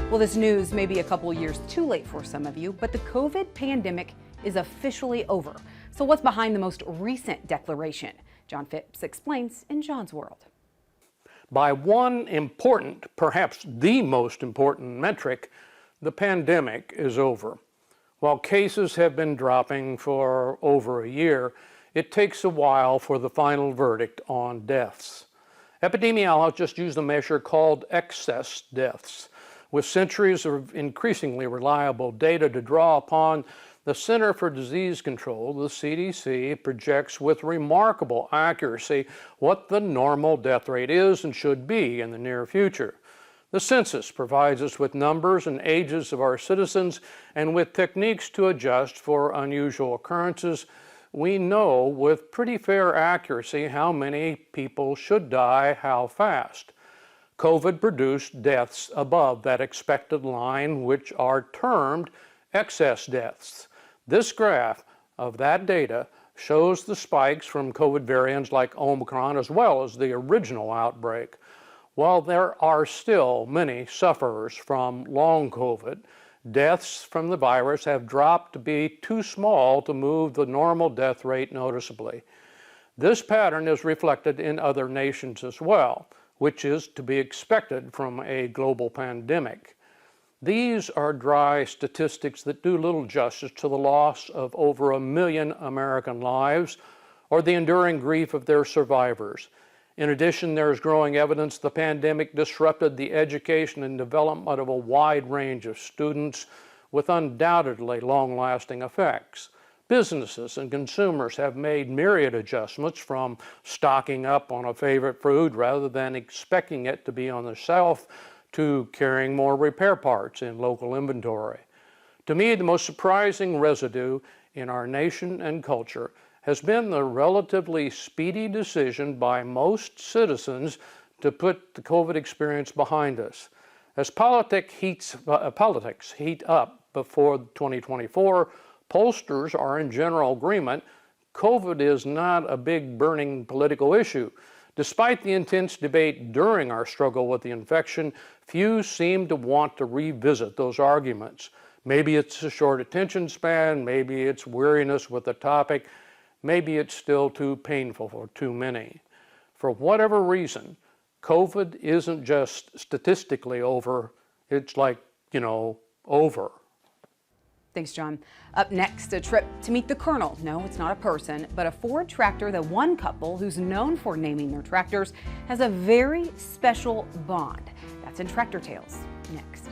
Well, this news may be a couple years too late for some of you, but the COVID pandemic is officially over. So what's behind the most recent declaration? John Phipps explains in John's World. By one important, perhaps the most important metric, the pandemic is over. While cases have been dropping for over a year, it takes a while for the final verdict on deaths. Epidemiologists use a measure called excess deaths. With centuries of increasingly reliable data to draw upon, the Center for Disease Control, the CDC, projects with remarkable accuracy what the normal death rate is and should be in the near future. The census provides us with numbers and ages of our citizens, and with techniques to adjust for unusual occurrences, we know with pretty fair accuracy how many people should die how fast. COVID produced deaths above that expected line, which are termed excess deaths. This graph of that data shows the spikes from COVID variants like Omicron as well as the original outbreak. While there are still many sufferers from long COVID, deaths from the virus have dropped to be too small to move the normal death rate noticeably. This pattern is reflected in other nations as well, which is to be expected from a global pandemic. These are dry statistics that do little justice to the loss of over 1 million American lives or the enduring grief of their survivors. In addition, there is growing evidence the pandemic disrupted the education and development of a wide range of students with undoubtedly long-lasting effects. Businesses and consumers have made myriad adjustments, from stocking up on a favorite food rather than expecting it to be on the shelf to carrying more repair parts in local inventory. To me, the most surprising residue in our nation and culture has been the relatively speedy decision by most citizens to put the COVID experience behind us. As politics heat up before 2024, pollsters are in general agreement COVID is not a big burning political issue. Despite the intense debate during our struggle with the infection, few seem to want to revisit those arguments. Maybe it's a short attention span, maybe it's weariness with the topic, maybe it's still too painful for too many. For whatever reason, COVID isn't just statistically over, it's like, over. Thanks, John. Up next, a trip to meet the Colonel. No, it's not a person, but a Ford tractor that one couple who's known for naming their tractors has a very special bond. That's in Tractor Tales next.